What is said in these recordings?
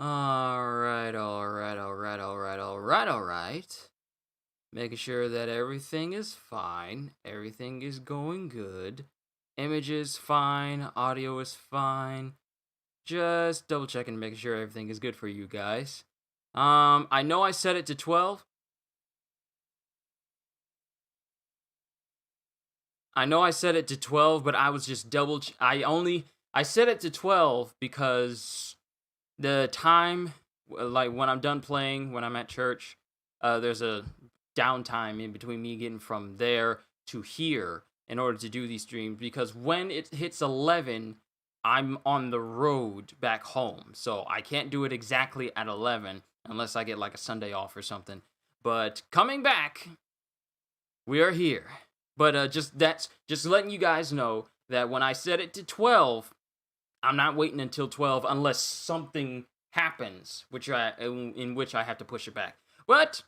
Alright. Making sure that everything is fine. Everything is going good. Image is fine. Audio is fine. Just double checking, making sure everything is good for you guys. I know I set it to 12. I know I set it to 12, but I was just I set it to 12 because the time, like when I'm done playing, when I'm at church, there's a downtime in between me getting from there to here in order to do these streams, because when it hits 11, I'm on the road back home. So I can't do it exactly at 11 unless I get like a Sunday off or something. But coming back, we are here. But just letting you guys know that when I set it to 12, I'm not waiting until 12 unless something happens, in which I have to push it back. But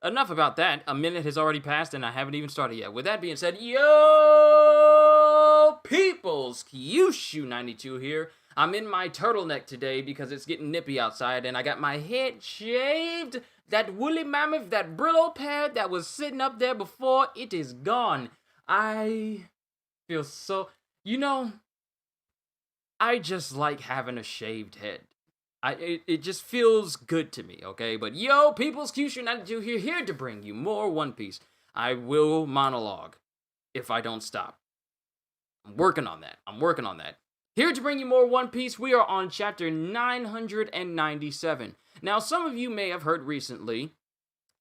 enough about that. A minute has already passed and I haven't even started yet. With that being said, yo peoples, Kyushu92 here. I'm in my turtleneck today because it's getting nippy outside and I got my head shaved. That woolly mammoth, that Brillo pad that was sitting up there before, it is gone. I feel so, I just like having a shaved head. It just feels good to me, okay? But yo, people's Kyushu92 here to bring you more One Piece. I will monologue if I don't stop. I'm working on that. Here to bring you more One Piece, we are on chapter 997. Now, some of you may have heard recently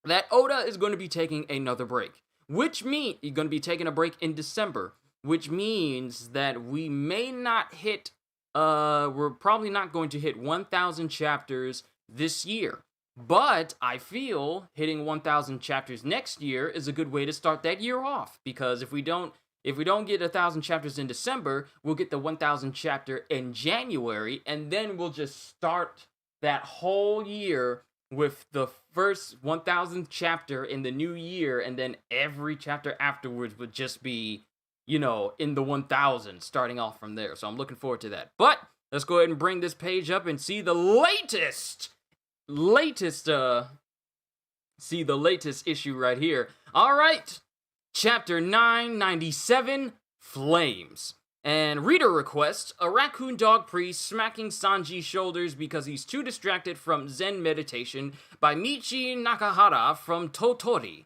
that Oda is going to be taking another break, which means he's going to be taking a break in December, which means that we may not hit, we're probably not going to hit 1,000 chapters this year. But I feel hitting 1,000 chapters next year is a good way to start that year off, because if we don't get 1,000 chapters in December, we'll get the 1,000 chapter in January, and then we'll just start that whole year with the first 1,000th chapter in the new year, and then every chapter afterwards would just be, in the 1,000, starting off from there. So I'm looking forward to that. But let's go ahead and bring this page up and see the latest issue right here. All right. Chapter 997, Flames. And reader request, a raccoon dog priest smacking Sanji's shoulders because he's too distracted from Zen meditation by Michi Nakahara from Totori.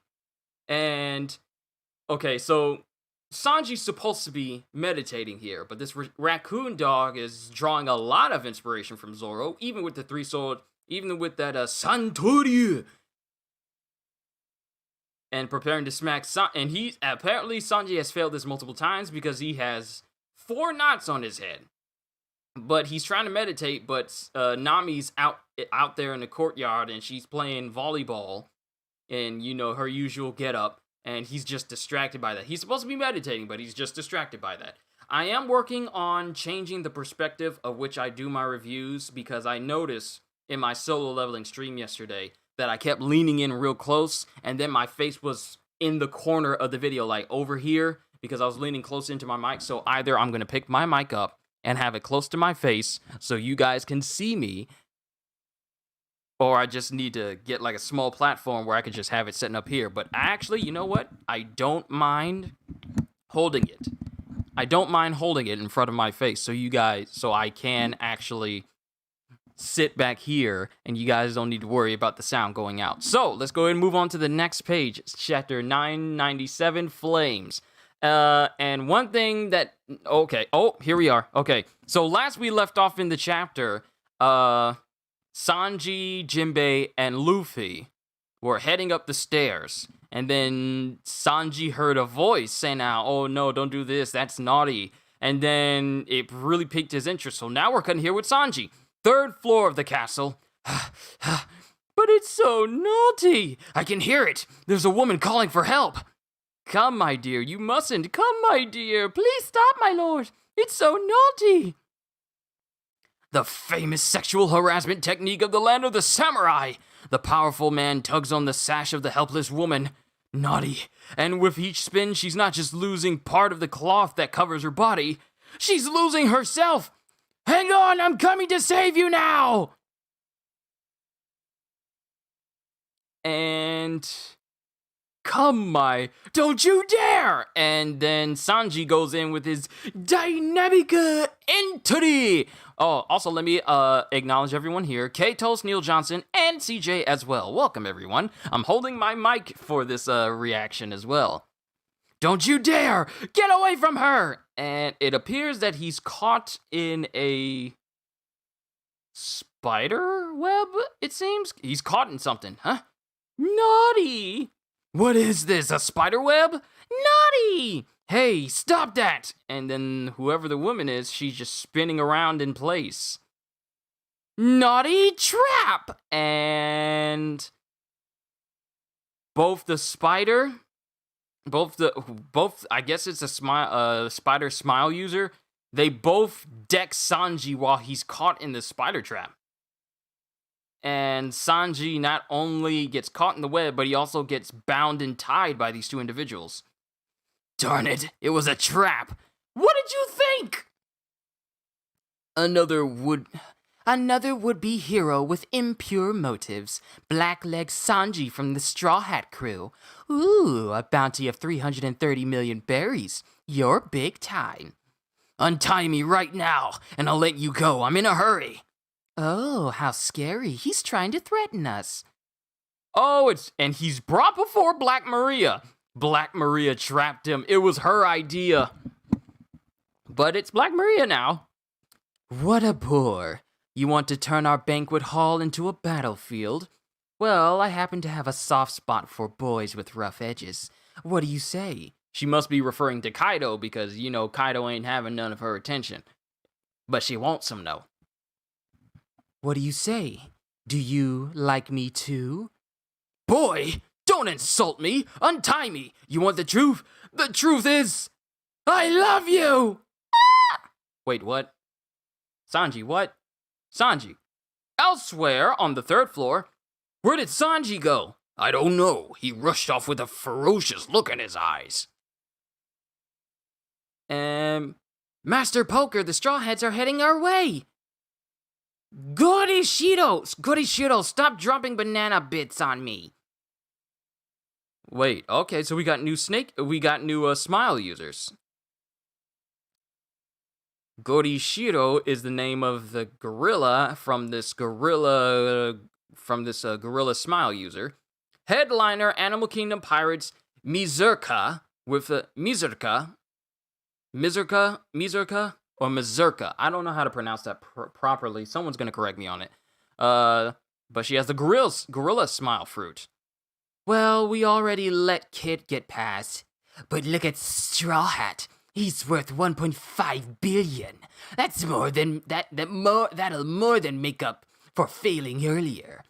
And, okay, so Sanji's supposed to be meditating here, but this raccoon dog is drawing a lot of inspiration from Zoro, even with the three-sword, even with that Santori, and preparing to smack and apparently Sanji has failed this multiple times because he has 4 knots on his head. But he's trying to meditate, but Nami's out there in the courtyard and she's playing volleyball in, her usual getup, and he's just distracted by that. He's supposed to be meditating, but he's just distracted by that. I am working on changing the perspective of which I do my reviews, because I noticed in my solo leveling stream yesterday that I kept leaning in real close, and then my face was in the corner of the video, like over here, because I was leaning close into my mic. So either I'm going to pick my mic up and have it close to my face so you guys can see me, or I just need to get like a small platform where I could just have it sitting up here. But actually, you know what? I don't mind holding it. I don't mind holding it in front of my face so I can actually sit back here and you guys don't need to worry about the sound going out. So let's go ahead and move on to the next page. It's chapter 997, Flames. And one thing that, here we are. Okay, so last we left off in the chapter, Sanji, Jinbei, and Luffy were heading up the stairs, and then Sanji heard a voice saying, "Oh no, don't do this, that's naughty." And then it really piqued his interest, so now we're cutting here with Sanji. 3rd floor of the castle. But it's so naughty. I can hear it. There's a woman calling for help. Come, my dear, you mustn't. Come, my dear. Please stop, my lord. It's so naughty. The famous sexual harassment technique of the land of the samurai. The powerful man tugs on the sash of the helpless woman. Naughty. And with each spin, she's not just losing part of the cloth that covers her body. She's losing herself. Hang on, I'm coming to save you now! and come my, don't you dare! And then Sanji goes in with his dynamic entity. Oh, also let me acknowledge everyone here. K-Toast, Neil Johnson, and CJ as well. Welcome everyone. I'm holding my mic for this reaction as well. Don't you dare! Get away from her! And it appears that he's caught in a spider web, it seems? He's caught in something, huh? Naughty! What is this, a spider web? Naughty! Hey, stop that! And then whoever the woman is, she's just spinning around in place. Naughty trap! And both the spider, I guess it's a spider smile user, they both deck Sanji while he's caught in the spider trap. And Sanji not only gets caught in the web, but he also gets bound and tied by these two individuals. Darn it, it was a trap. What did you think? Another would-be hero with impure motives. Blackleg Sanji from the Straw Hat crew. Ooh, a bounty of 330 million berries. You're big time. Untie me right now, and I'll let you go. I'm in a hurry. Oh, how scary. He's trying to threaten us. Oh, and he's brought before Black Maria. Black Maria trapped him. It was her idea. But it's Black Maria now. What a bore. You want to turn our banquet hall into a battlefield? Well, I happen to have a soft spot for boys with rough edges. What do you say? She must be referring to Kaido because, you know, Kaido ain't having none of her attention. But she wants him, though. What do you say? Do you like me too? Boy, don't insult me! Untie me! You want the truth? The truth is, I love you! Ah! Wait, what? Sanji, what? Sanji. Elsewhere, on the third floor, where did Sanji go? I don't know. He rushed off with a ferocious look in his eyes. Master Poker, the Straw Hats are heading our way! Gorishiro, stop dropping banana bits on me. Wait, okay, so we got new smile users. Gorishiro is the name of the gorilla from this gorilla smile user. Headliner, Animal Kingdom Pirates, Mizurka with a Mizurka or Mazurka. I don't know how to pronounce that properly. Someone's gonna correct me on it. But she has the gorilla smile fruit. Well, we already let Kid get past. But look at Straw Hat. He's worth 1.5 billion. That's that'll more than make up for failing earlier.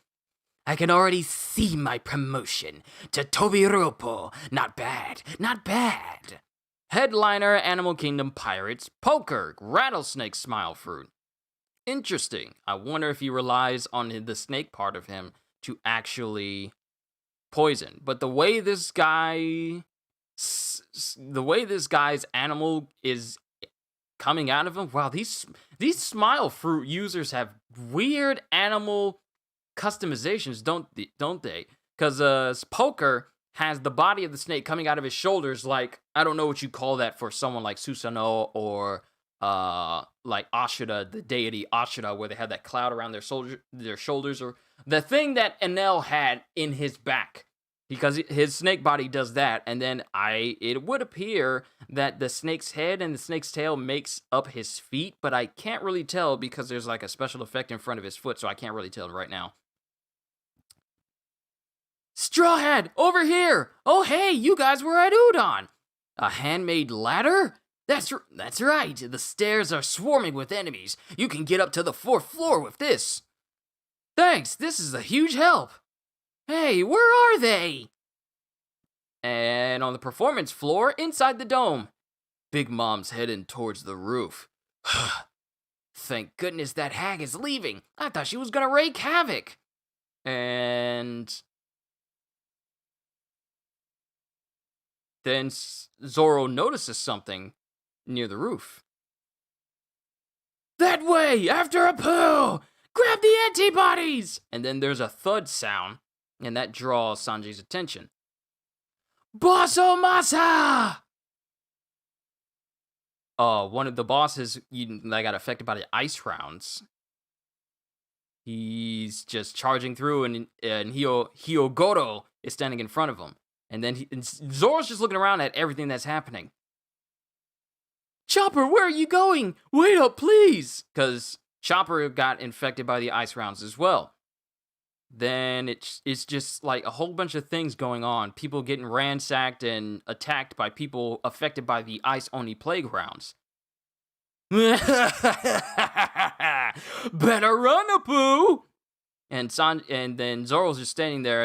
I can already see my promotion to Tobiropo. Not bad, not bad. Headliner, Animal Kingdom Pirates, Poker, Rattlesnake Smile Fruit. Interesting. I wonder if he relies on the snake part of him to actually poison. But the way this guy's animal is coming out of him, wow, these Smile Fruit users have weird animal customizations, don't they? Because Poker has the body of the snake coming out of his shoulders, like, I don't know what you call that for someone like Susanoo or like Ashura, the deity Ashura, where they have that cloud around their shoulders, or the thing that Enel had in his back, because his snake body does that. And then it would appear that the snake's head and the snake's tail makes up his feet, but I can't really tell because there's like a special effect in front of his foot, so I can't really tell right now. Straw Hat, over here! Oh, hey, you guys were at Udon! A handmade ladder? That's right, the stairs are swarming with enemies. You can get up to the 4th floor with this. Thanks, this is a huge help. Hey, where are they? And on the performance floor, inside the dome. Big Mom's heading towards the roof. Thank goodness that hag is leaving. I thought she was gonna wreak havoc. And then Zoro notices something near the roof. That way, after a poo! Grab the antibodies! And then there's a thud sound. and that draws Sanji's attention. Bossomasa! One of the bosses that got affected by the ice rounds. He's just charging through, and Hyogoro is standing in front of him. And then Zoro's just looking around at everything that's happening. Chopper, where are you going? Wait up, please! Because Chopper got infected by the ice rounds as well. Then it's just like a whole bunch of things going on. People getting ransacked and attacked by people affected by the ice Oni plague rounds. Better run, Apu! And then Zoro's just standing there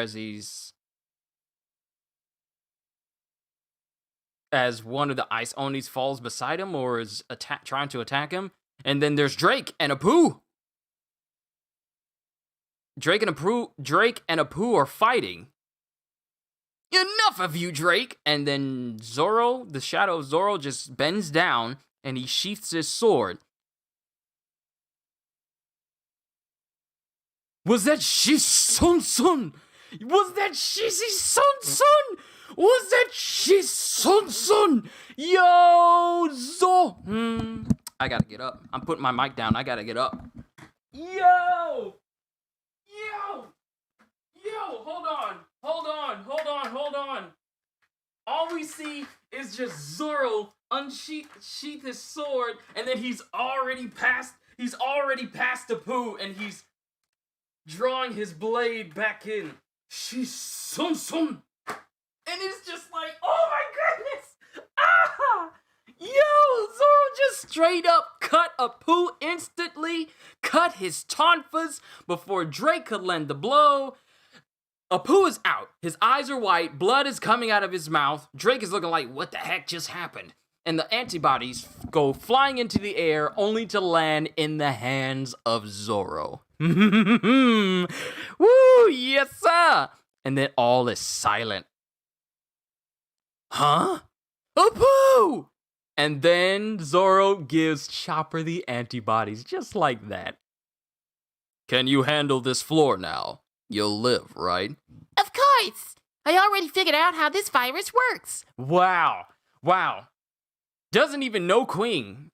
as one of the ice Onis falls beside him or is trying to attack him. And then there's Drake and Apu. Drake and Apu are fighting. Enough of you, Drake! And then Zoro, the shadow of Zoro, just bends down and he sheaths his sword. Was that Shisun-sun? Was that Shisun-sun? Was that Shisun-sun? Yo, I gotta get up. I'm putting my mic down. I gotta get up. Yo! Hold on. All we see is just Zoro unsheath his sword, and then he's already past Apu, and he's drawing his blade back in. Shisun-sun! And it's just like, oh my goodness! Ah! Yo, Zoro just straight up cut Apu instantly, cut his tonfas before Drake could land the blow. Apu is out. His eyes are white, blood is coming out of his mouth. Drake is looking like, what the heck just happened? And the antibodies go flying into the air only to land in the hands of Zoro. Woo, yes sir! And then all is silent. Huh? Apu! And then Zoro gives Chopper the antibodies, just like that. Can you handle this floor now? You'll live, right? Of course! I already figured out how this virus works. Wow. Doesn't even know Queen.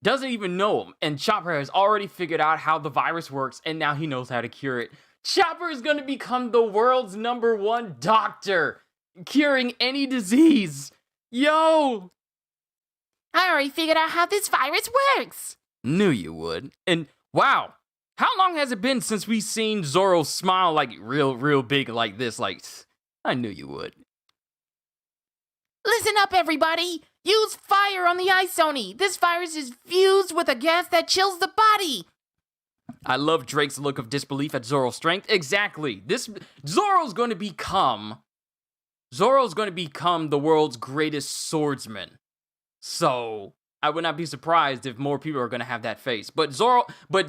Doesn't even know him. And Chopper has already figured out how the virus works, and now he knows how to cure it. Chopper is going to become the world's #1 doctor, curing any disease. Yo! I already figured out how this virus works. Knew you would. And wow, how long has it been since we've seen Zoro smile like real big like this? Like, I knew you would. Listen up, everybody. Use fire on the ice Oni. This virus is fused with a gas that chills the body. I love Drake's look of disbelief at Zoro's strength. Exactly. Zoro's going to become the world's greatest swordsman. So, I would not be surprised if more people are going to have that face. But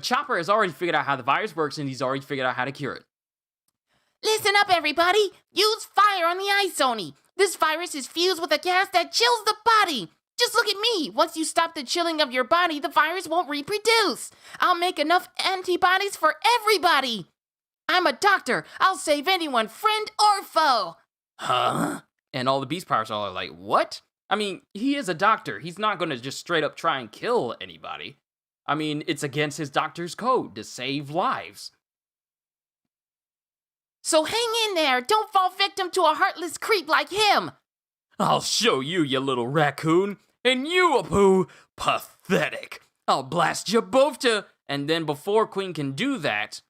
Chopper has already figured out how the virus works, and he's already figured out how to cure it. Listen up, everybody. Use fire on the ice Oni. This virus is fused with a gas that chills the body. Just look at me. Once you stop the chilling of your body, the virus won't reproduce. I'll make enough antibodies for everybody. I'm a doctor. I'll save anyone, friend or foe. Huh? And all the Beast Pirates are like, what? I mean, he is a doctor. He's not going to just straight up try and kill anybody. I mean, it's against his doctor's code to save lives. So hang in there. Don't fall victim to a heartless creep like him. I'll show you, you little raccoon. And you, Apu, pathetic. I'll blast you both to... And then before Queen can do that,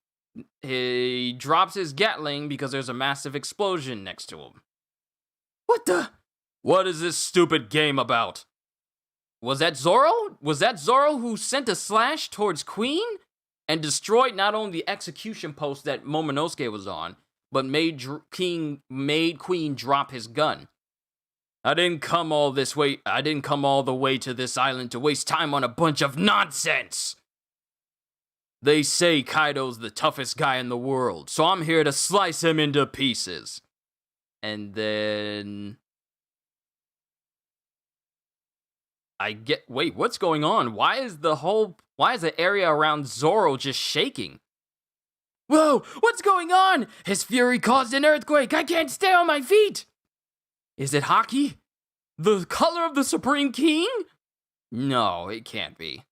he drops his Gatling because there's a massive explosion next to him. What is this stupid game about? Was that Zoro? Was that Zoro who sent a slash towards Queen? And destroyed not only the execution post that Momonosuke was on, but made Queen drop his gun. I didn't come all the way to this island to waste time on a bunch of nonsense. They say Kaido's the toughest guy in the world, so I'm here to slice him into pieces. And then... Wait, what's going on? Why is the area around Zoro just shaking? Whoa, what's going on? His fury caused an earthquake. I can't stay on my feet. Is it Haki? The color of the Supreme King? No, it can't be.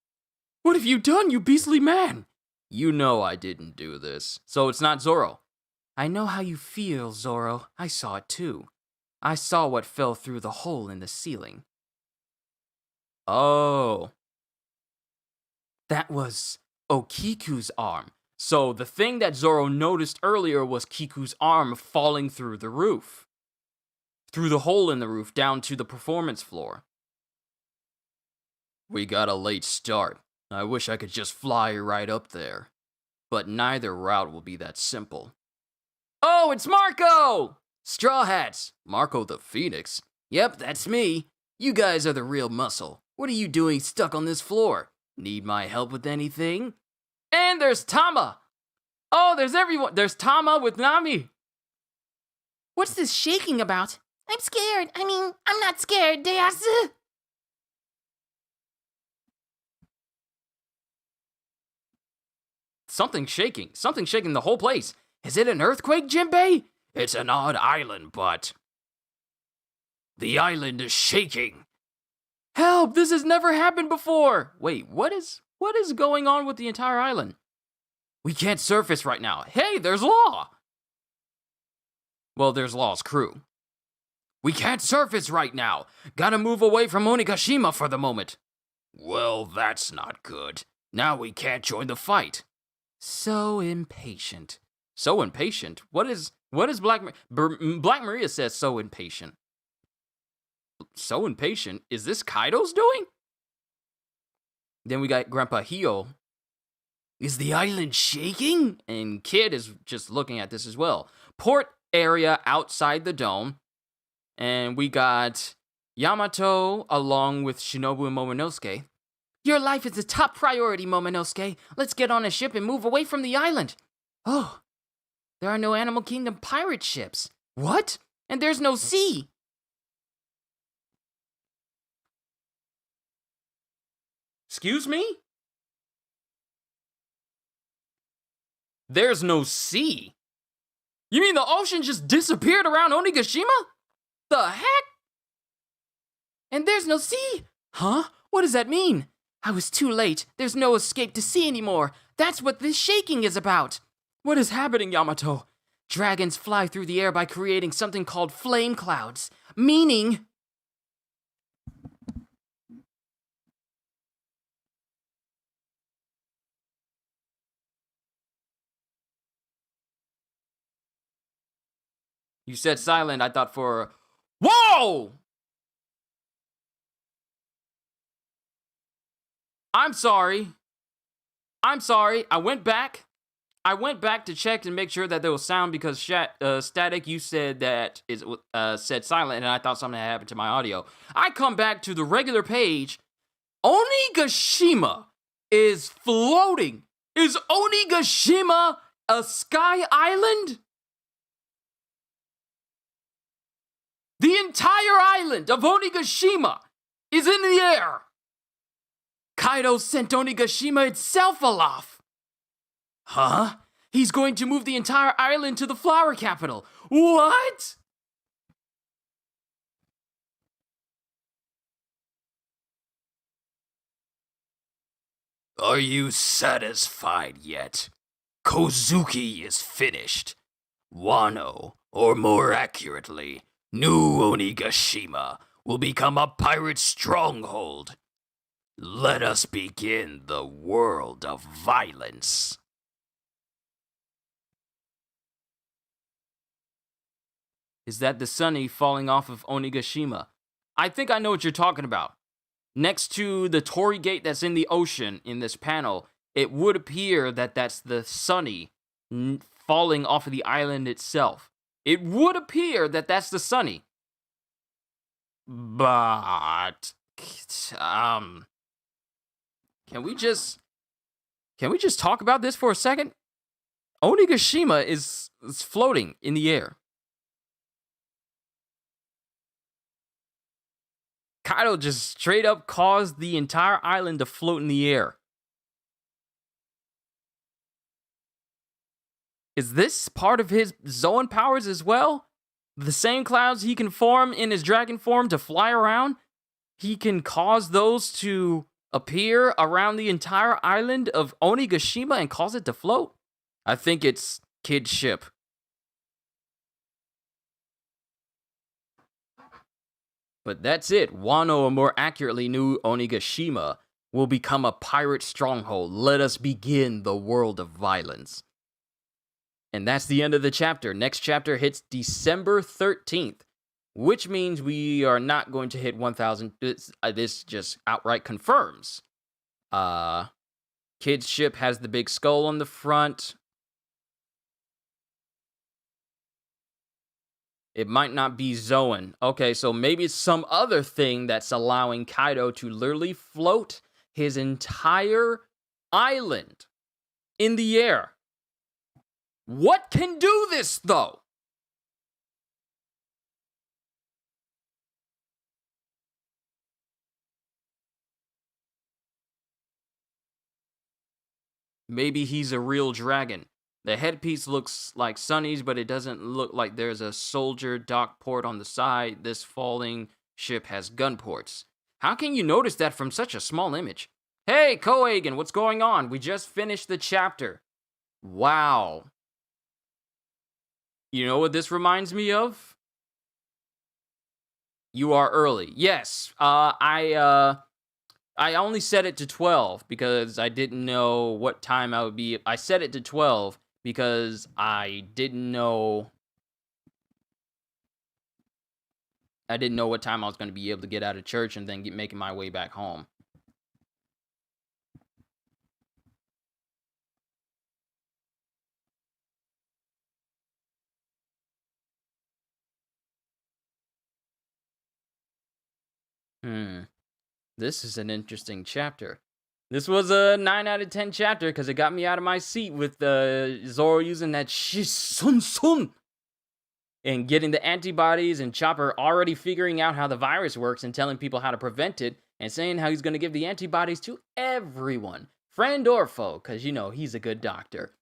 What have you done, you beastly man? You know I didn't do this. So it's not Zoro. I know how you feel, Zoro. I saw it too. I saw what fell through the hole in the ceiling. Oh. That was Okiku's arm. So the thing that Zoro noticed earlier was Kiku's arm falling through the roof. Through the hole in the roof down to the performance floor. We got a late start. I wish I could just fly right up there. But neither route will be that simple. Oh, it's Marco! Straw Hats. Marco the Phoenix. Yep, that's me. You guys are the real muscle. What are you doing stuck on this floor? Need my help with anything? And there's Tama. Oh, there's everyone. There's Tama with Nami. What's this shaking about? I'm scared. I'm not scared, Deyasu. Something's shaking. Something's shaking the whole place. Is it an earthquake, Jinbei? It's an odd island, but... the island is shaking. Help! This has never happened before! Wait, what is going on with the entire island? We can't surface right now. Hey, there's Law! Well, there's Law's crew. We can't surface right now. Gotta move away from Onigashima for the moment. Well, that's not good. Now we can't join the fight. So impatient. So impatient? What is Black Maria says so impatient. So impatient? Is this Kaido's doing? Then we got Grandpa Hio. Is the island shaking? And Kid is just looking at this as well. Port area outside the dome. And we got Yamato along with Shinobu and Momonosuke. Your life is the top priority, Momonosuke. Let's get on a ship and move away from the island. Oh, there are no Animal Kingdom pirate ships. What? And there's no sea. Excuse me? There's no sea? You mean the ocean just disappeared around Onigashima? The heck? And there's no sea? Huh? What does that mean? I was too late. There's no escape to sea anymore. That's what this shaking is about. What is happening, Yamato? Dragons fly through the air by creating something called flame clouds. Meaning... You said silent, I thought for... Whoa! I'm sorry. I went back to check and make sure that there was sound because Static, you said that it said silent and I thought something had happened to my audio. I come back to the regular page. Onigashima is floating. Is Onigashima a sky island? The entire island of Onigashima is in the air. Kaido sent Onigashima itself aloft. Huh? He's going to move the entire island to the flower capital. What? Are you satisfied yet? Kozuki is finished. Wano, or more accurately, New Onigashima, will become a pirate stronghold. Let us begin the world of violence. Is that the sunny falling off of Onigashima? I think I know what you're talking about. Next to the Torii Gate that's in the ocean in this panel, it would appear that that's the sunny falling off of the island itself. It would appear that that's the sunny. But... Can we just talk about this for a second? Onigashima is floating in the air. Kaido just straight up caused the entire island to float in the air. Is this part of his Zoan powers as well? The same clouds he can form in his dragon form to fly around? He can cause those to appear around the entire island of Onigashima and cause it to float? I think it's Kid's ship. But that's it. Wano, or more accurately, New Onigashima, will become a pirate stronghold. Let us begin the world of violence. And that's the end of the chapter. Next chapter hits December 13th, which means we are not going to hit 1,000. This just outright confirms. Kid's ship has the big skull on the front. It might not be Zoan. Okay, so maybe it's some other thing that's allowing Kaido to literally float his entire island in the air. What can do this, though? Maybe he's a real dragon. The headpiece looks like Sunny's, but it doesn't look like there's a soldier dock port on the side. This falling ship has gun ports. How can you notice that from such a small image? Hey, Kohagen, what's going on? We just finished the chapter. Wow. You know what this reminds me of? You are early. Yes, I only set it to 12 because I didn't know what time I would be. I set it to 12 because I didn't know what time I was going to be able to get out of church and then making my way back home. This is an interesting chapter. This was a 9 out of 10 chapter because it got me out of my seat with Zoro using that sun and getting the antibodies, and Chopper already figuring out how the virus works and telling people how to prevent it and saying how he's going to give the antibodies to everyone, friend or foe, because, you know, he's a good doctor.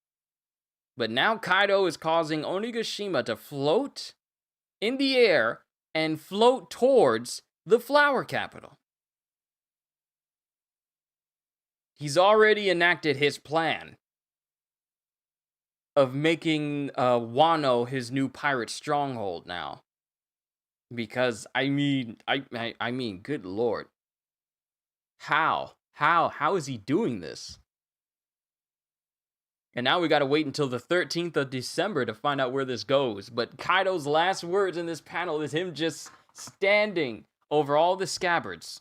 But now Kaido is causing Onigashima to float in the air and float towards the flower capital. He's already enacted his plan of making Wano his new pirate stronghold now. Because, I mean, good lord. How is he doing this? And now we gotta wait until the 13th of December to find out where this goes. But Kaido's last words in this panel is him just standing over all the scabbards.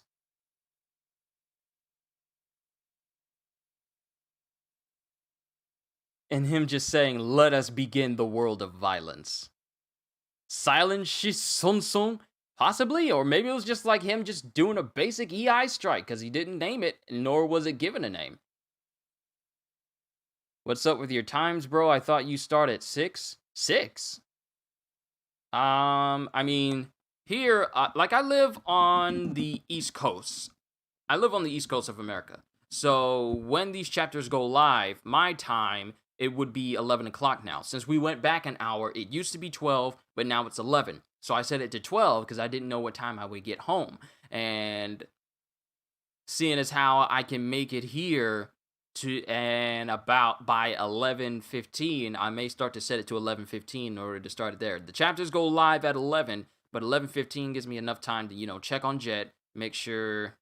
And him just saying, let us begin the world of violence. Silent Shisonsung? Possibly, or maybe it was just like him just doing a basic EI strike, because he didn't name it, nor was it given a name. What's up with your times, bro? I thought you start at 6? 6? I mean, here, like I live on the East Coast. I live on the East Coast of America. So when these chapters go live, my time, it would be 11 o'clock now. Since we went back an hour, it used to be 12, but now it's 11. So I set it to 12 because I didn't know what time I would get home. And seeing as how I can make it here and about by 11:15, I may start to set it to 11:15 in order to start it there. The chapters go live at 11, but 11:15 gives me enough time to, you know, check on Jet, make sure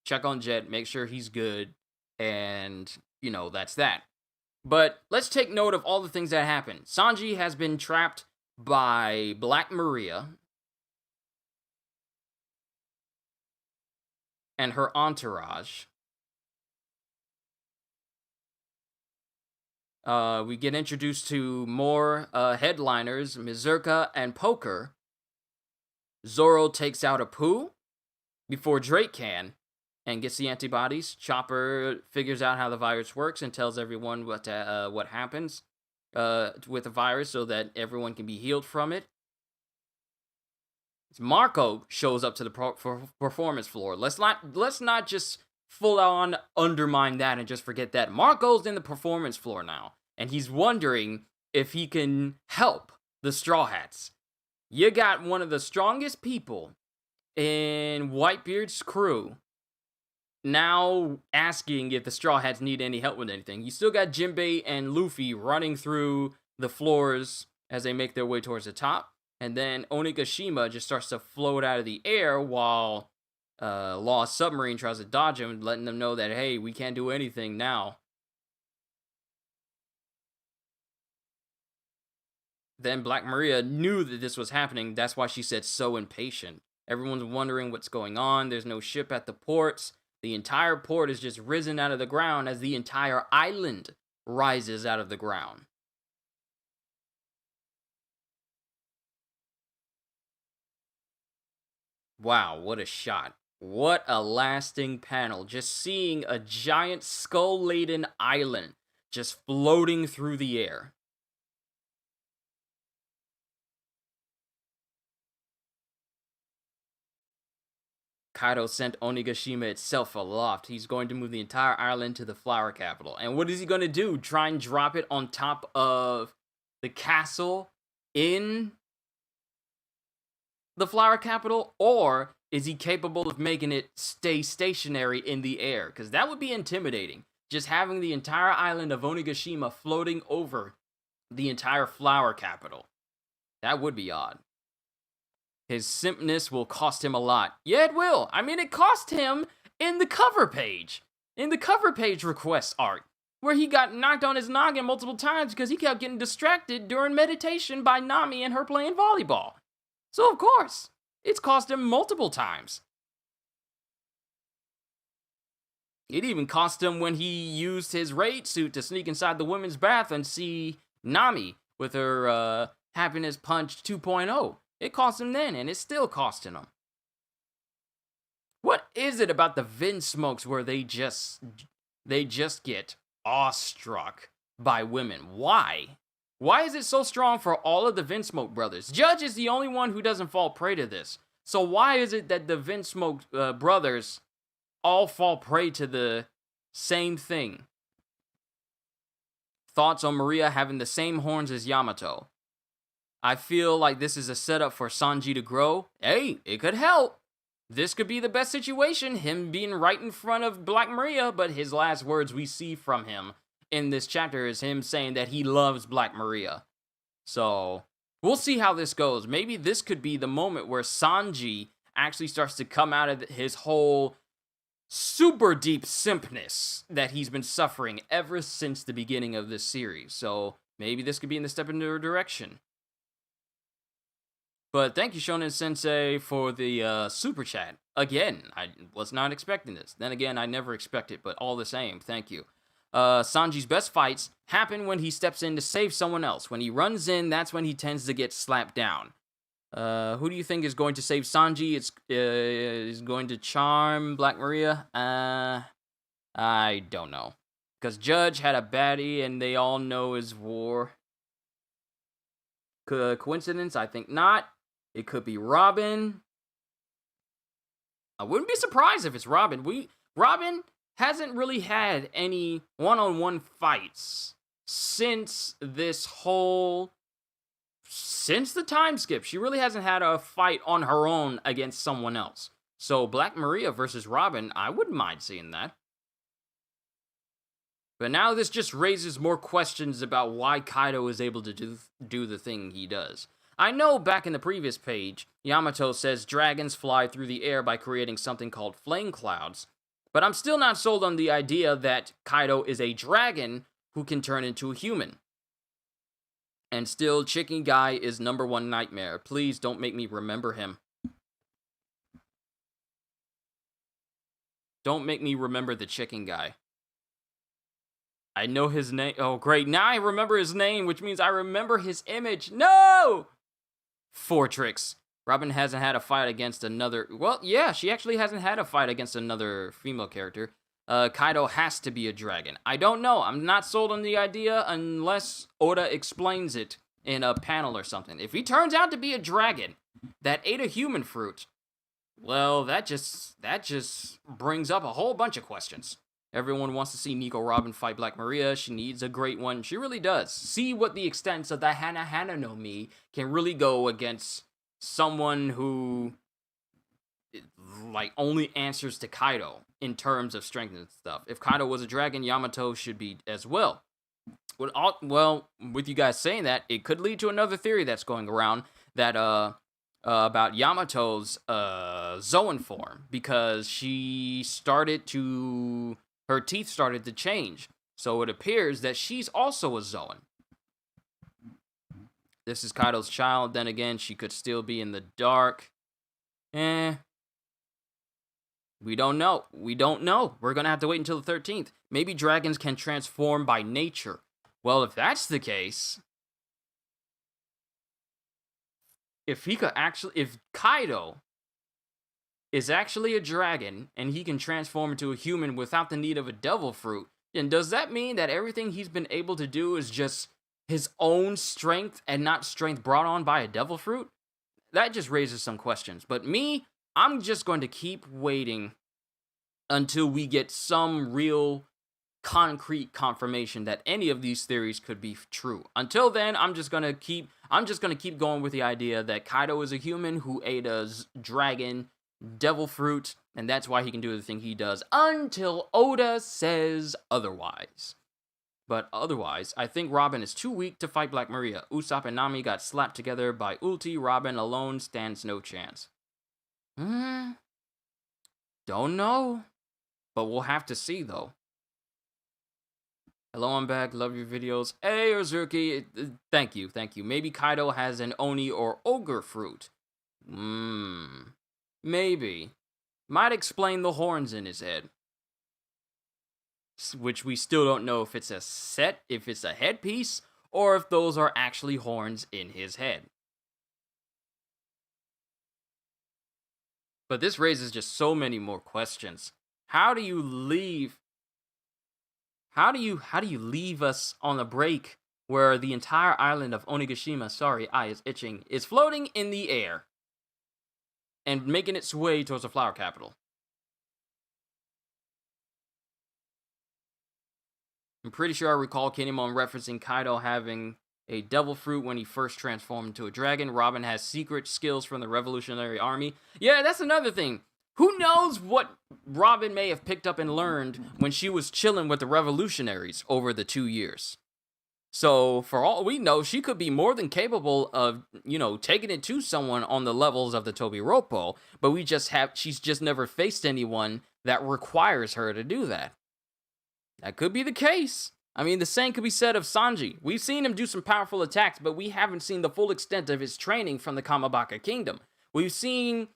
he's good, and, you know, that's that. But let's take note of all the things that happen. Sanji has been trapped by Black Maria and her entourage. We get introduced to more headliners, Mizurka and Poker. Zoro takes out a Pooh before Drake can and gets the antibodies. Chopper figures out how the virus works and tells everyone what happens with the virus so that everyone can be healed from it. Marco shows up to the performance floor. Let's not just full on undermine that and just forget that. Marco's in the performance floor now. and he's wondering if he can help the Straw Hats. You got one of the strongest people in Whitebeard's crew now asking if the Straw Hats need any help with anything. You still got Jinbei and Luffy running through the floors as they make their way towards the top. And then Onigashima just starts to float out of the air while Lost Submarine tries to dodge him, letting them know that, hey, we can't do anything now. Then Black Maria knew that this was happening. That's why she said so impatient. Everyone's wondering what's going on. There's no ship at the ports. The entire port is just risen out of the ground as the entire island rises out of the ground. Wow, what a shot. What a lasting panel. Just seeing a giant skull-laden island just floating through the air. Kaido sent Onigashima itself aloft. He's going to move the entire island to the flower capital. And what is he going to do? Try and drop it on top of the castle in the flower capital? Or is he capable of making it stay stationary in the air? Because that would be intimidating. Just having the entire island of Onigashima floating over the entire flower capital. That would be odd. His simpness will cost him a lot. Yeah, it will. I mean, it cost him in the cover page. In the cover page request art. Where he got knocked on his noggin multiple times because he kept getting distracted during meditation by Nami and her playing volleyball. So, of course, it's cost him multiple times. It even cost him when he used his raid suit to sneak inside the women's bath and see Nami with her happiness punch 2.0. It cost him then, and it's still costing him. What is it about the Vinsmokes where they just get awestruck by women? Why? Why is it so strong for all of the Vinsmoke brothers? Judge is the only one who doesn't fall prey to this. So why is it that the Vinsmoke brothers all fall prey to the same thing? Thoughts on Maria having the same horns as Yamato? I feel like this is a setup for Sanji to grow. Hey, it could help. This could be the best situation, him being right in front of Black Maria, but his last words we see from him in this chapter is him saying that he loves Black Maria. So, we'll see how this goes. Maybe this could be the moment where Sanji actually starts to come out of his whole super deep simpness that he's been suffering ever since the beginning of this series. So, maybe this could be in the step in the direction. But thank you, Shonen Sensei, for the super chat. Again, I was not expecting this. Then again, I never expect it, but all the same, thank you. Sanji's best fights happen when he steps in to save someone else. When he runs in, that's when he tends to get slapped down. Who do you think is going to save Sanji? Is going to charm Black Maria? I don't know. Because Judge had a baddie, and they all know his war. Coincidence? I think not. It could be Robin. I wouldn't be surprised if it's Robin. Robin hasn't really had any one-on-one fights since the time skip. She really hasn't had a fight on her own against someone else. So Black Maria versus Robin, I wouldn't mind seeing that. But now this just raises more questions about why Kaido is able to do the thing he does. I know back in the previous page, Yamato says dragons fly through the air by creating something called flame clouds, but I'm still not sold on the idea that Kaido is a dragon who can turn into a human. And still, Chicken Guy is #1 nightmare. Please don't make me remember him. Don't make me remember the Chicken Guy. I know his name. Oh, great. Now I remember his name, which means I remember his image. No! Fortrix. Robin hasn't had a fight against another... Well, yeah, she actually hasn't had a fight against another female character. Kaido has to be a dragon. I don't know. I'm not sold on the idea unless Oda explains it in a panel or something. If he turns out to be a dragon that ate a human fruit, well, that just brings up a whole bunch of questions. Everyone wants to see Nico Robin fight Black Maria. She needs a great one. She really does. See what the extent of the Hana no Mi can really go against someone who like only answers to Kaido in terms of strength and stuff. If Kaido was a dragon, Yamato should be as well. Well, with you guys saying that, it could lead to another theory that's going around that about Yamato's Zoan form, because her teeth started to change. So it appears that she's also a Zoan. This is Kaido's child. Then again, she could still be in the dark. We don't know. We're going to have to wait until the 13th. Maybe dragons can transform by nature. Well, if that's the case, if Kaido is actually a dragon and he can transform into a human without the need of a devil fruit, then does that mean that everything he's been able to do is just his own strength and not strength brought on by a devil fruit? That just raises some questions. But I'm just going to keep waiting until we get some real concrete confirmation that any of these theories could be true. Until then, I'm just gonna keep going with the idea that Kaido is a human who ate a dragon devil fruit, and that's why he can do the thing he does until Oda says otherwise. But otherwise, I think Robin is too weak to fight Black Maria. Usopp and Nami got slapped together by ulti. Robin alone stands no chance. Don't know, but we'll have to see though. Hello, I'm back. Love your videos. Hey, Ozurki. Thank you. Maybe Kaido has an Oni or Ogre fruit. Maybe. Might explain the horns in his head. Which we still don't know if it's a headpiece, or if those are actually horns in his head. But this raises just so many more questions. How do you leave us on a break where the entire island of Onigashima, sorry, eye is itching, is floating in the air and making its way towards the flower capital? I'm pretty sure I recall Kinemon referencing Kaido having a devil fruit when he first transformed into a dragon. Robin has secret skills from the Revolutionary Army. Yeah, that's another thing. Who knows what Robin may have picked up and learned when she was chilling with the revolutionaries over the 2 years. So, for all we know, she could be more than capable of, taking it to someone on the levels of the Tobiropo, but she's just never faced anyone that requires her to do that. That could be the case. I mean, the same could be said of Sanji. We've seen him do some powerful attacks, but we haven't seen the full extent of his training from the Kamabaka Kingdom. We've seen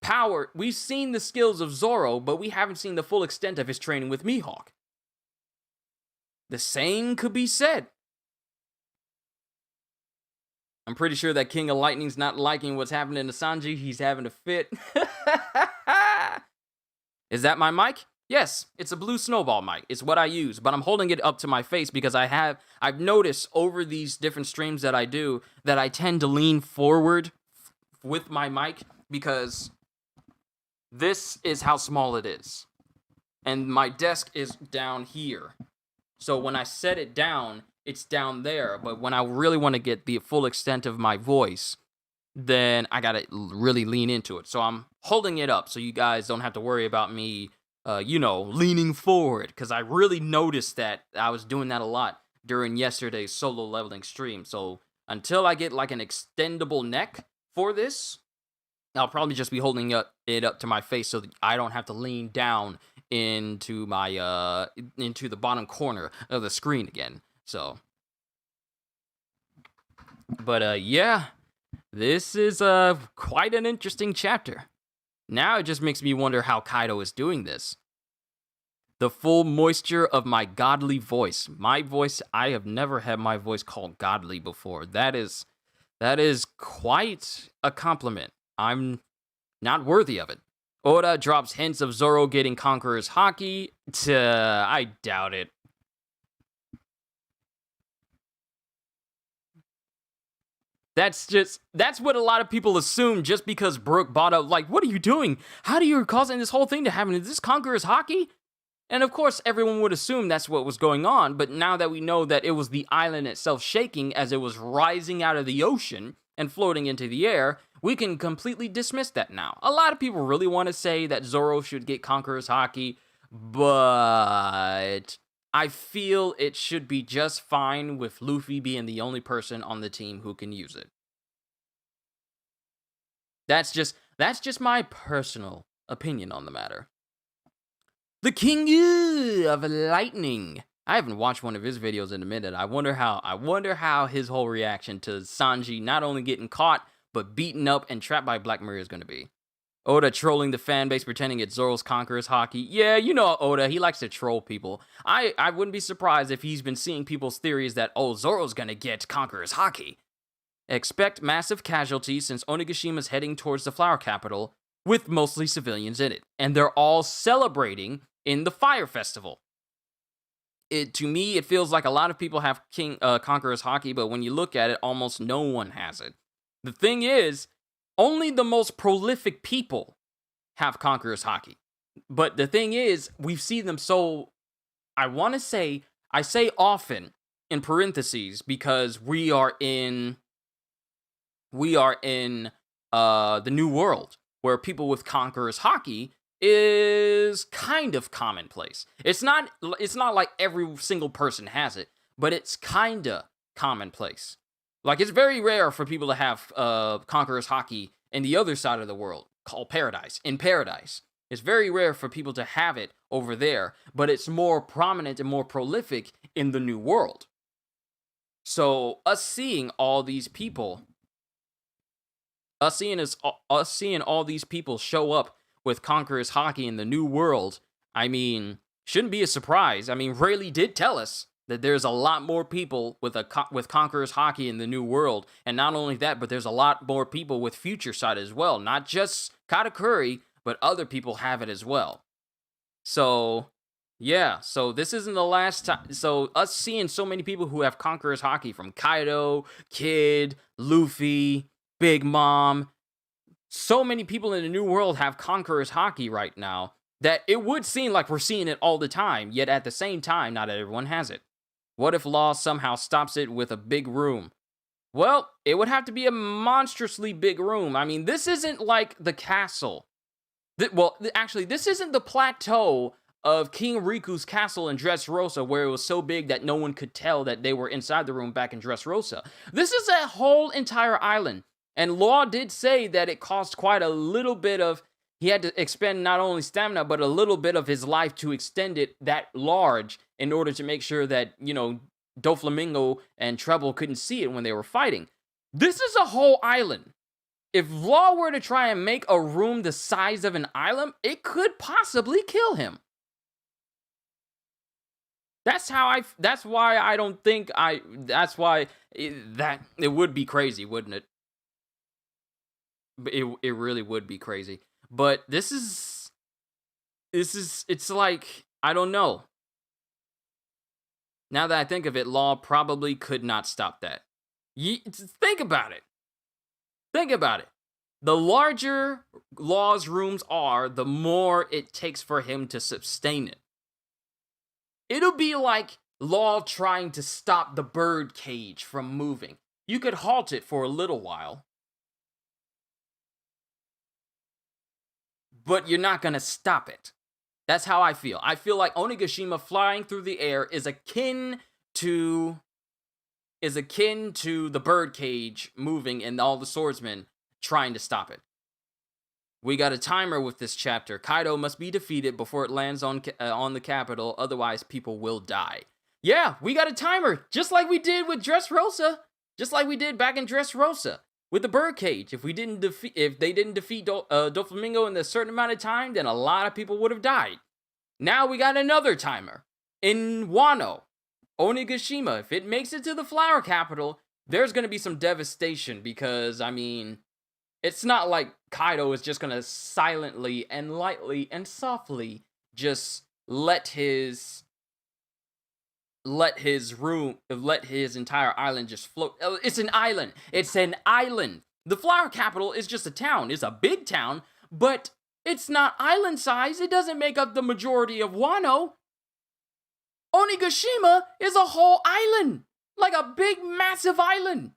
the skills of Zoro, but we haven't seen the full extent of his training with Mihawk. The same could be said. I'm pretty sure that King of Lightning's not liking what's happening to Sanji. He's having a fit. Is that my mic? Yes, it's a blue snowball mic. It's what I use, but I'm holding it up to my face because I've noticed over these different streams that I do that I tend to lean forward with my mic because this is how small it is. And my desk is down here. So when I set it down, it's down there. But when I really want to get the full extent of my voice, then I got to really lean into it. So I'm holding it up so you guys don't have to worry about me, leaning forward. Because I really noticed that I was doing that a lot during yesterday's solo leveling stream. So until I get like an extendable neck for this, I'll probably just be holding it up to my face so that I don't have to lean down into my into the bottom corner of the screen again. So, but yeah, this is quite an interesting chapter. Now it just makes me wonder how Kaido is doing this. The full moisture of my godly voice. My voice, I have never had my voice called godly before. That is quite a compliment. I'm not worthy of it. Oda drops hints of Zoro getting Conqueror's Haki. I doubt it. That's what a lot of people assume just because Brook bought up. Like, what are you doing? How are you causing this whole thing to happen? Is this Conqueror's Haki? And of course, everyone would assume that's what was going on, but now that we know that it was the island itself shaking as it was rising out of the ocean and floating into the air, we can completely dismiss that now. A lot of people really want to say that Zoro should get Conqueror's Haki, but I feel it should be just fine with Luffy being the only person on the team who can use it. That's just my personal opinion on the matter. The King of Lightning. I haven't watched one of his videos in a minute. I wonder how his whole reaction to Sanji not only getting caught, but beaten up and trapped by Black Maria is going to be. Oda trolling the fan base, pretending it's Zoro's Conqueror's Haki. Yeah, you know Oda, he likes to troll people. I wouldn't be surprised if he's been seeing people's theories that, oh, Zoro's going to get Conqueror's Haki. Expect massive casualties since Onigashima's heading towards the Flower Capital, with mostly civilians in it. And they're all celebrating in the Fire Festival. To me, it feels like a lot of people have Conqueror's Haki, but when you look at it, almost no one has it. The thing is, only the most prolific people have Conqueror's Haki. But the thing is, we've seen them so, I say often, in parentheses, because we are in the New World, where people with Conqueror's Haki is kind of commonplace. It's not like every single person has it, but it's kinda commonplace. Like, it's very rare for people to have Conqueror's Haki in the other side of the world, called Paradise. In Paradise. It's very rare for people to have it over there, but it's more prominent and more prolific in the New World. So, us seeing all these people show up with Conqueror's Haki in the New World, I mean, shouldn't be a surprise. I mean, Rayleigh did tell us that there's a lot more people with Conqueror's Haki in the New World, and not only that, but there's a lot more people with Future Sight as well. Not just Katakuri, but other people have it as well. So, yeah, so this isn't the last time. So, us seeing so many people who have Conqueror's Haki, from Kaido, Kid, Luffy, Big Mom, so many people in the New World have Conqueror's Haki right now that it would seem like we're seeing it all the time, yet at the same time, not everyone has it. What if Law somehow stops it with a big room? Well, it would have to be a monstrously big room. I mean, this isn't like the castle. Actually, this isn't the plateau of King Riku's castle in Dressrosa, where it was so big that no one could tell that they were inside the room back in Dressrosa. This is a whole entire island. And Law did say that it cost quite a little bit of, he had to expend not only stamina, but a little bit of his life to extend it that large in order to make sure that, Doflamingo and Treble couldn't see it when they were fighting. This is a whole island. If Law were to try and make a room the size of an island, it could possibly kill him. That's why it would be crazy, wouldn't it? It really would be crazy. But it's like, I don't know. Now that I think of it, Law probably could not stop that. Think about it. Think about it. The larger Law's rooms are, the more it takes for him to sustain it. It'll be like Law trying to stop the bird cage from moving. You could halt it for a little while, but you're not gonna stop it. That's how I feel. I feel like Onigashima flying through the air is akin to the bird cage moving and all the swordsmen trying to stop it. We got a timer with this chapter. Kaido must be defeated before it lands on the capital, otherwise people will die. Yeah, we got a timer, just like we did with Dressrosa. Just like we did back in Dressrosa with the birdcage. If they didn't defeat Doflamingo in a certain amount of time, then a lot of people would have died. Now we got another timer. In Wano, Onigashima, if it makes it to the Flower Capital, there's going to be some devastation because, I mean, it's not like Kaido is just going to silently and lightly and softly just let his entire island just float. It's an island. It's an island. The Flower Capital is just a town. It's a big town, but it's not island size. It doesn't make up the majority of Wano. Onigashima is a whole island. Like a big, massive island.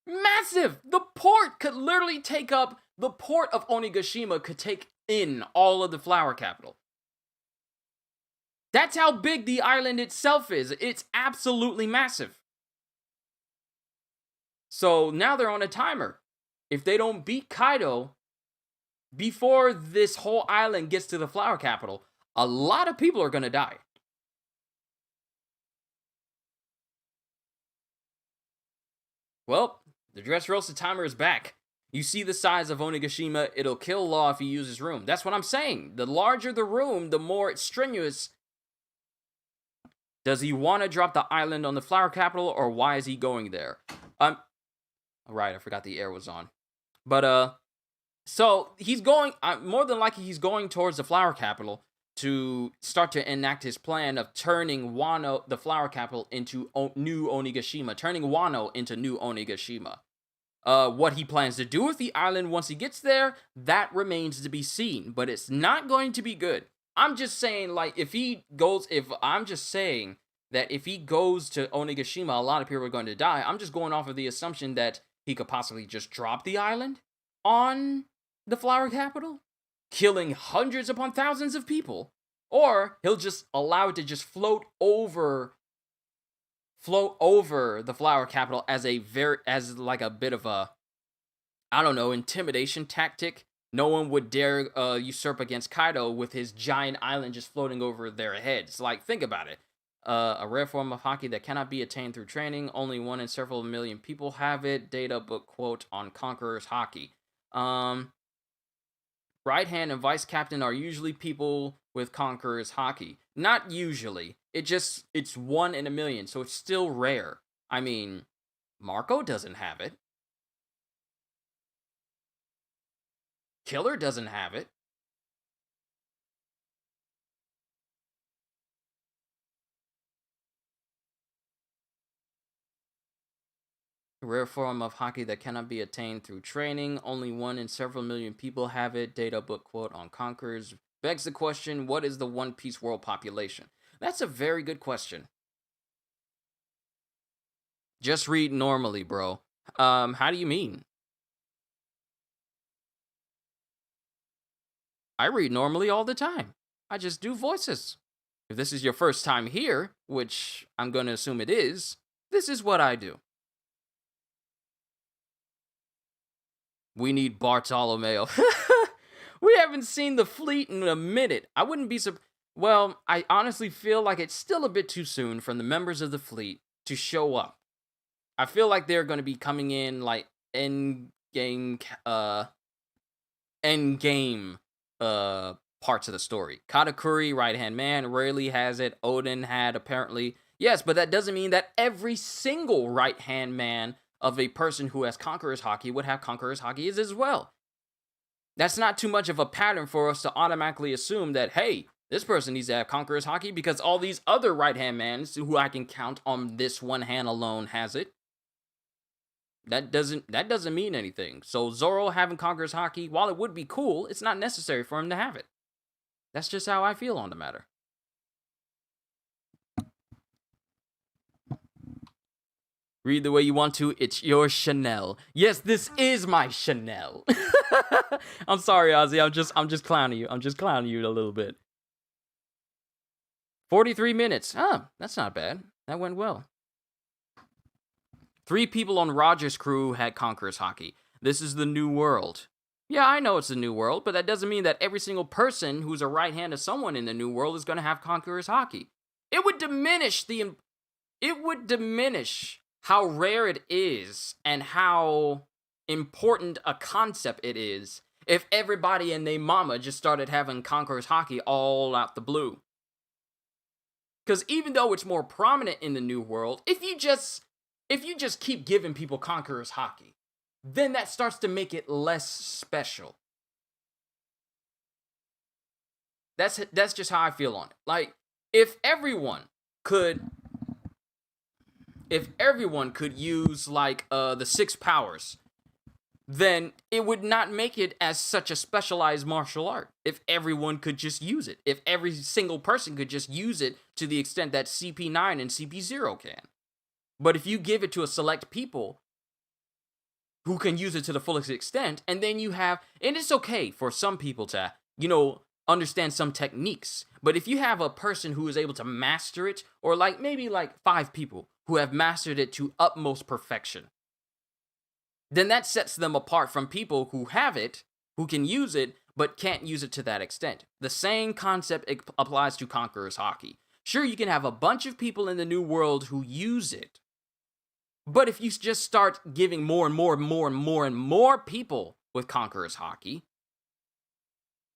Massive! The port could literally take up, the port of Onigashima could take in all of the flower capital. That's how big the island itself is. It's absolutely massive. So now they're on a timer. If they don't beat Kaido before this whole island gets to the flower capital, a lot of people are going to die. Well, the Dressrosa timer is back. You see the size of Onigashima, it'll kill Law if he uses room. That's what I'm saying. The larger the room, the more it's strenuous. Does he want to drop the island on the flower capital, or why is he going there? Right, I forgot the air was on. But, so he's going, more than likely he's going towards the flower capital to start to enact his plan of turning Wano, the flower capital, into new Onigashima. Turning Wano into new Onigashima. What he plans to do with the island once he gets there, that remains to be seen. But it's not going to be good. I'm just saying, like, I'm just saying that if he goes to Onigashima, a lot of people are going to die. I'm just going off of the assumption that he could possibly just drop the island on the flower capital, killing hundreds upon thousands of people. Or he'll just allow it to just float over the flower capital as like a bit of a, I don't know, intimidation tactic. No one would dare usurp against Kaido with his giant island just floating over their heads. Like, think about it. A rare form of haki that cannot be attained through training. Only one in several million people have it. Data book quote on Conqueror's Haki. Right hand and vice captain are usually people with Conqueror's Haki. Not usually. It's 1 in a million, so it's still rare. I mean, Marco doesn't have it. Killer doesn't have it. Rare form of haki that cannot be attained through training. Only 1 in several million people have it. Data book quote on Conquerors. Begs the question, what is the One Piece world population? That's a very good question. Just read normally, bro. How do you mean? I read normally all the time. I just do voices. If this is your first time here, which I'm going to assume it is, this is what I do. We need Bartolomeo. We haven't seen the fleet in a minute. I wouldn't be well, I honestly feel like it's still a bit too soon for the members of the fleet to show up. I feel like they're going to be coming in like end game parts of the story. Katakuri, right-hand man, rarely has it. Odin had apparently. Yes, but that doesn't mean that every single right-hand man of a person who has Conqueror's Haki would have Conqueror's Haki as well. That's not too much of a pattern for us to automatically assume that, hey, this person needs to have Conqueror's Haki because all these other right-hand mans who I can count on this one hand alone has it. That doesn't mean anything. So Zoro having Conqueror's Haki, while it would be cool, it's not necessary for him to have it. That's just how I feel on the matter. Read the way you want to. It's your Chanel. Yes, this is my Chanel. I'm sorry, Ozzy. I'm just clowning you. I'm just clowning you a little bit. 43 minutes. That's not bad. That went well. 3 people on Roger's crew had Conqueror's Haki. This is the new world. Yeah, I know it's the new world, but that doesn't mean that every single person who's a right hand of someone in the new world is going to have Conqueror's Haki. It would diminish how rare it is and how important a concept it is if everybody and their mama just started having Conqueror's Haki all out the blue. Because even though it's more prominent in the new world, if you just keep giving people Conqueror's Haki, then that starts to make it less special. That's just how I feel on it. Like, if everyone could use like the 6 powers, then it would not make it as such a specialized martial art if everyone could just use it. If every single person could just use it to the extent that CP9 and CP0 can. But if you give it to a select people who can use it to the fullest extent, and then you have, and it's okay for some people to, understand some techniques. But if you have a person who is able to master it, or maybe 5 people who have mastered it to utmost perfection, then that sets them apart from people who have it, who can use it, but can't use it to that extent. The same concept applies to Conqueror's Haki. Sure, you can have a bunch of people in the New World who use it, but if you just start giving more and more and more and more and more people with Conqueror's Haki,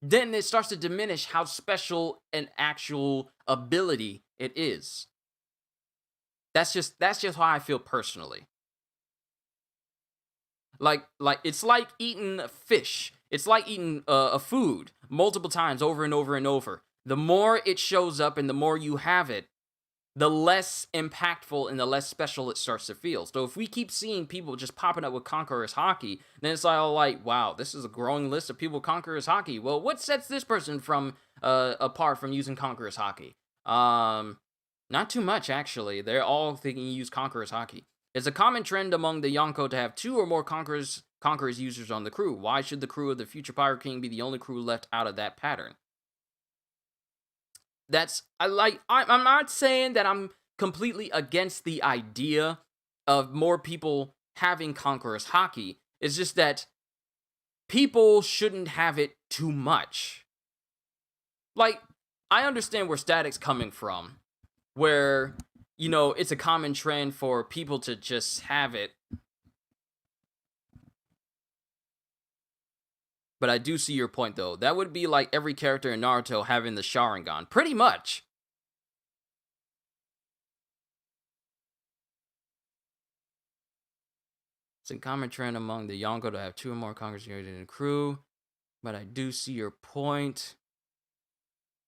then it starts to diminish how special an actual ability it is. That's just how I feel personally. Like it's like eating fish. It's like eating a food multiple times over and over and over. The more it shows up and the more you have it, the less impactful and the less special it starts to feel. So if we keep seeing people just popping up with Conqueror's Haki, then it's all like, wow, this is a growing list of people with Conqueror's Haki. Well, what sets this person from apart from using Conqueror's Haki? Not too much, actually. They're all thinking you use Conqueror's Haki. It's a common trend among the Yonko to have 2 or more Conqueror's users on the crew. Why should the crew of the future Pirate King be the only crew left out of that pattern? I'm not saying that I'm completely against the idea of more people having Conqueror's Haki. It's just that people shouldn't have it too much. I understand where Static's coming from, where, it's a common trend for people to just have it. But I do see your point, though. That would be like every character in Naruto having the Sharingan. Pretty much. It's a common trend among the Yonko to have 2 or more Conqueror's in the crew. But I do see your point.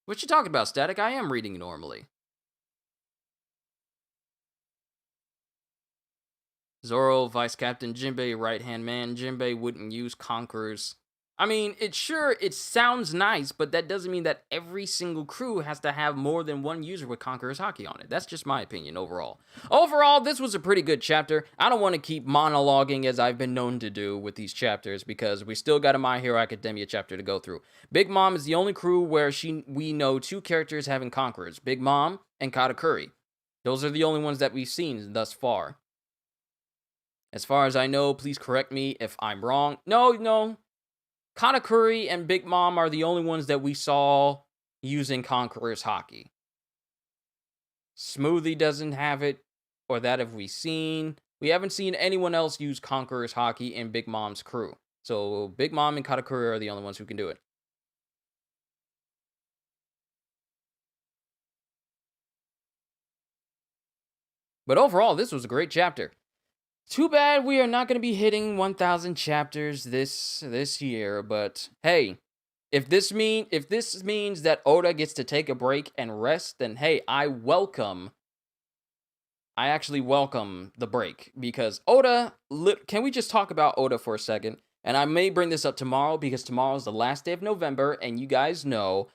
What you talking about, Static? I am reading normally. Zoro, Vice Captain Jinbei, right-hand man. Jinbei wouldn't use Conquerors. I mean, it sounds nice, but that doesn't mean that every single crew has to have more than one user with Conqueror's Haki on it. That's just my opinion overall. Overall, this was a pretty good chapter. I don't want to keep monologuing as I've been known to do with these chapters because we still got a My Hero Academia chapter to go through. Big Mom is the only crew where we know 2 characters having Conquerors. Big Mom and Katakuri. Those are the only ones that we've seen thus far. As far as I know, please correct me if I'm wrong. No. Katakuri and Big Mom are the only ones that we saw using Conqueror's Haki. Smoothie doesn't have it, or that have we seen. We haven't seen anyone else use Conqueror's Haki in Big Mom's crew. So Big Mom and Katakuri are the only ones who can do it. But overall, this was a great chapter. Too bad we are not going to be hitting 1,000 chapters this year, but hey, if this means that Oda gets to take a break and rest, then hey, I actually welcome the break, because Oda, can we just talk about Oda for a second? And I may bring this up tomorrow, because tomorrow's the last day of November, and you guys know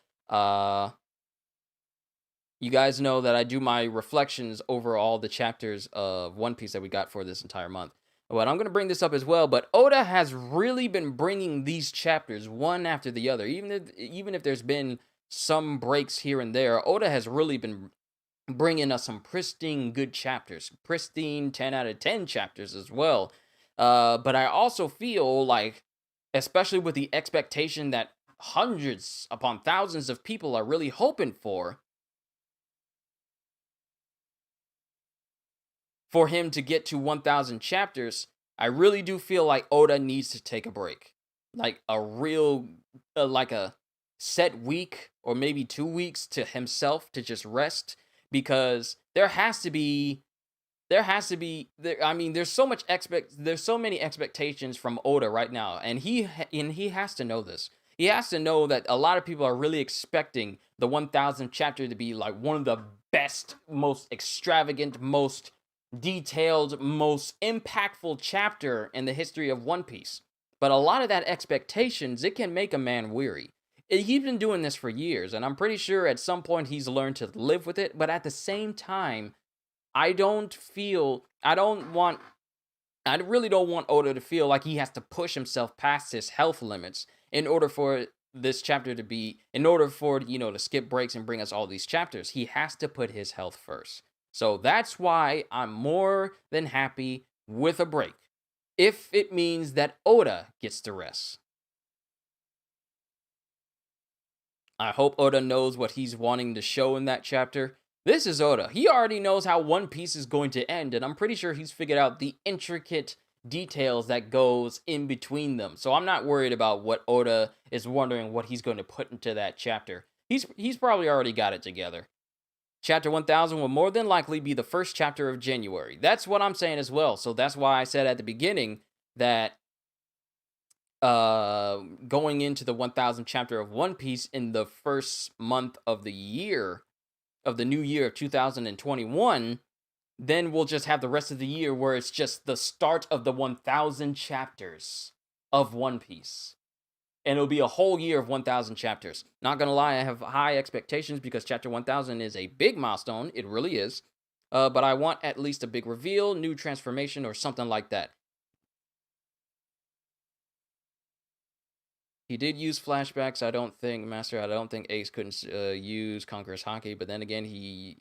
that I do my reflections over all the chapters of One Piece that we got for this entire month. But I'm going to bring this up as well, but Oda has really been bringing these chapters one after the other. Even if there's been some breaks here and there, Oda has really been bringing us some pristine good chapters. Pristine 10 out of 10 chapters as well. But I also feel like, especially with the expectation that hundreds upon thousands of people are really hoping for him to get to 1,000 chapters, I really do feel like Oda needs to take a break. Like a real, like a set week or maybe 2 weeks to himself to just rest, because there's so many expectations from Oda right now, and he has to know this. He has to know that a lot of people are really expecting the 1,000th chapter to be like one of the best, most extravagant, most detailed, most impactful chapter in the history of One Piece. But a lot of that expectations, it can make a man weary. He's been doing this for years, and I'm pretty sure at some point he's learned to live with it. But at the same time, I really don't want Oda to feel like he has to push himself past his health limits in order for this chapter to be, in order for, to skip breaks and bring us all these chapters. He has to put his health first. So that's why I'm more than happy with a break, if it means that Oda gets to rest. I hope Oda knows what he's wanting to show in that chapter. This is Oda. He already knows how One Piece is going to end, and I'm pretty sure he's figured out the intricate details that goes in between them. So I'm not worried about what Oda is wondering what he's going to put into that chapter. He's probably already got it together. Chapter 1000 will more than likely be the first chapter of January. That's what I'm saying as well. So that's why I said at the beginning that going into the 1000th chapter of One Piece in the first month of the year, of the new year of 2021, then we'll just have the rest of the year where it's just the start of the 1000 chapters of One Piece. And it'll be a whole year of 1000 chapters. Not gonna lie, I have high expectations because chapter 1000 is a big milestone. It really is. But I want at least a big reveal, new transformation, or something like that. He did use flashbacks. I don't think Ace couldn't use Conqueror's Haki. But then again, he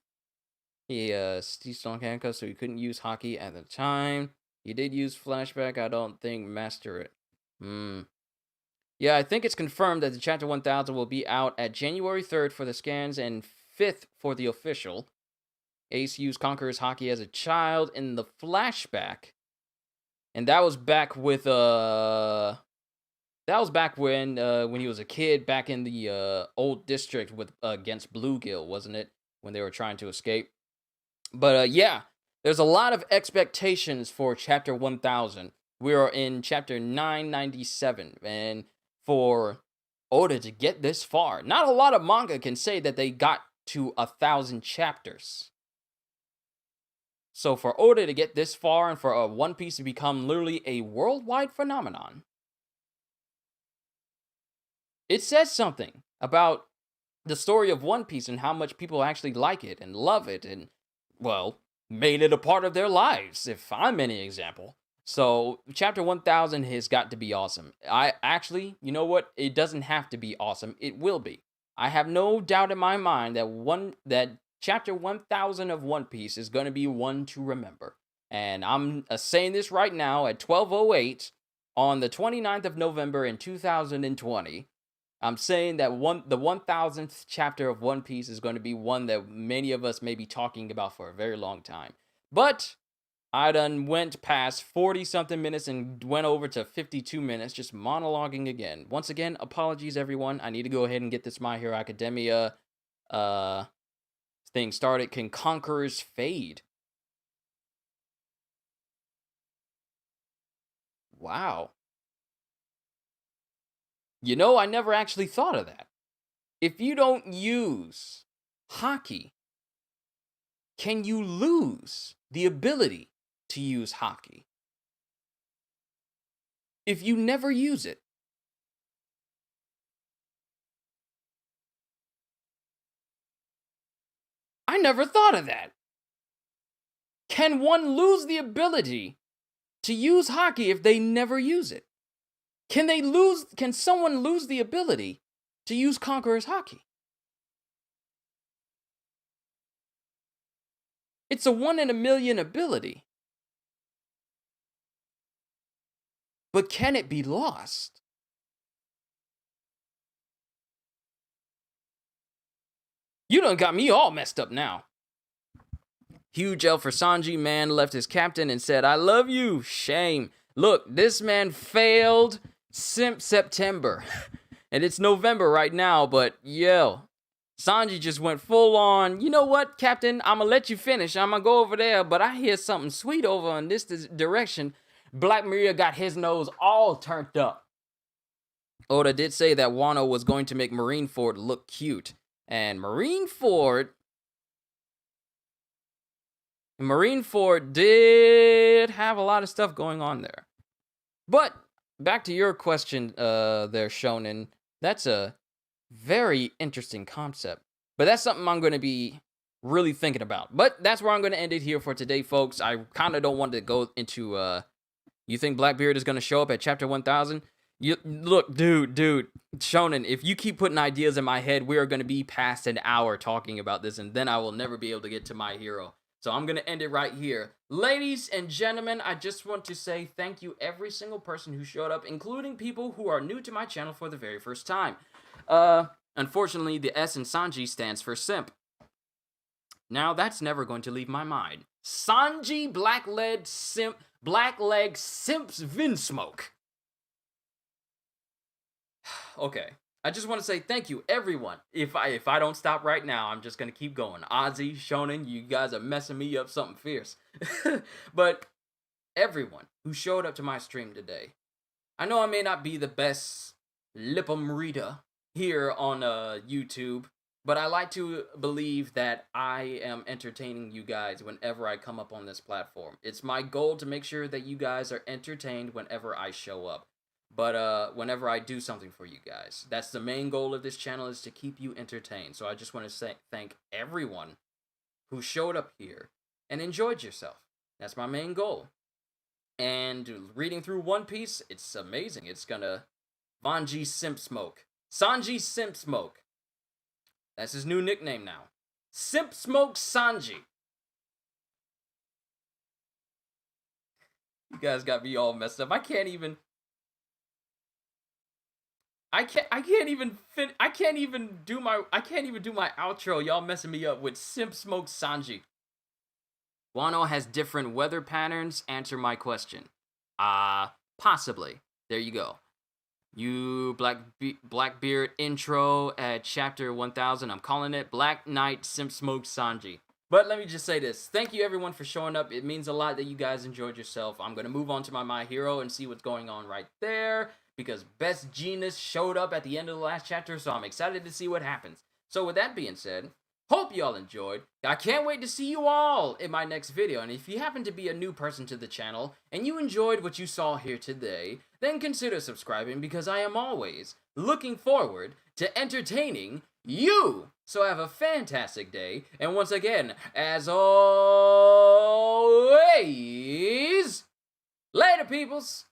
seized on handcuffs, so he couldn't use Haki at the time. He did use flashback. I don't think Master it. Yeah, I think it's confirmed that the Chapter 1000 will be out at January 3rd for the scans and 5th for the official. Ace used Conqueror's Haki as a child in the flashback. And that was back with when he was a kid back in the old district with against Bluegill, wasn't it? When they were trying to escape. But yeah, there's a lot of expectations for Chapter 1000. We are in Chapter 997, and for Oda to get this far, not a lot of manga can say that they got to 1000 chapters. So for Oda to get this far and for One Piece to become literally a worldwide phenomenon, it says something about the story of One Piece and how much people actually like it and love it and, well, made it a part of their lives, if I'm any example. So, Chapter 1000 has got to be awesome. You know what? It doesn't have to be awesome. It will be. I have no doubt in my mind that Chapter 1000 of One Piece is going to be one to remember. And I'm saying this right now at 12:08 on the 29th of November in 2020. I'm saying that the 1000th chapter of One Piece is going to be one that many of us may be talking about for a very long time. But I done went past 40-something minutes and went over to 52 minutes, just monologuing again. Once again, apologies, everyone. I need to go ahead and get this My Hero Academia thing started. Can Conquerors fade? Wow. You know, I never actually thought of that. If you don't use Haki, can you lose the ability to use Haki if you never use it? I never thought of that. Can one lose the ability to use Haki if they never use it? Can someone lose the ability to use Conqueror's Haki? It's a 1 in a million ability. But can it be lost? You done got me all messed up now. Huge L for Sanji. Man left his captain and said, I love you. Shame. Look, this man failed since September. And it's November right now, but yo, Sanji just went full on, you know what, Captain? I'm gonna let you finish. I'm gonna go over there, but I hear something sweet over in this direction. Black Maria got his nose all turned up. Oda did say that Wano was going to make Marineford look cute. And Marineford did have a lot of stuff going on there. But back to your question there, Shonen. That's a very interesting concept. But that's something I'm going to be really thinking about. But that's where I'm going to end it here for today, folks. I kind of don't want to go into, you think Blackbeard is going to show up at chapter 1000? You look, dude, Shonen, if you keep putting ideas in my head, we are going to be past an hour talking about this, and then I will never be able to get to my hero. So I'm going to end it right here. Ladies and gentlemen, I just want to say thank you every single person who showed up, including people who are new to my channel for the very first time. Unfortunately, the S in Sanji stands for simp. Now, that's never going to leave my mind. Sanji Blackleg Simps Vinsmoke. Okay, I just want to say thank you, everyone. If I don't stop right now, I'm just going to keep going. Ozzy, Shonen, you guys are messing me up something fierce. But everyone who showed up to my stream today, I know I may not be the best lip'em reader here on YouTube, but I like to believe that I am entertaining you guys whenever I come up on this platform. It's my goal to make sure that you guys are entertained whenever I show up. But whenever I do something for you guys, that's the main goal of this channel, is to keep you entertained. So I just want to thank everyone who showed up here and enjoyed yourself. That's my main goal. And reading through One Piece, it's amazing. It's gonna Sanji Simp Smoke. That's his new nickname now. Simp Smoke Sanji. You guys got me all messed up. I can't even do my outro. Y'all messing me up with Simp Smoke Sanji. Wano has different weather patterns. Answer my question. Possibly. There you go. You Blackbeard intro at chapter 1000. I'm calling it Black Knight Simp Smoke Sanji. But let me just say this. Thank you everyone for showing up. It means a lot that you guys enjoyed yourself. I'm going to move on to my hero and see what's going on right there, because Best Genius showed up at the end of the last chapter, so I'm excited to see what happens. So with that being said, hope y'all enjoyed. I can't wait to see you all in my next video. And if you happen to be a new person to the channel and you enjoyed what you saw here today, then consider subscribing, because I am always looking forward to entertaining you. So have a fantastic day. And once again, as always, later peoples.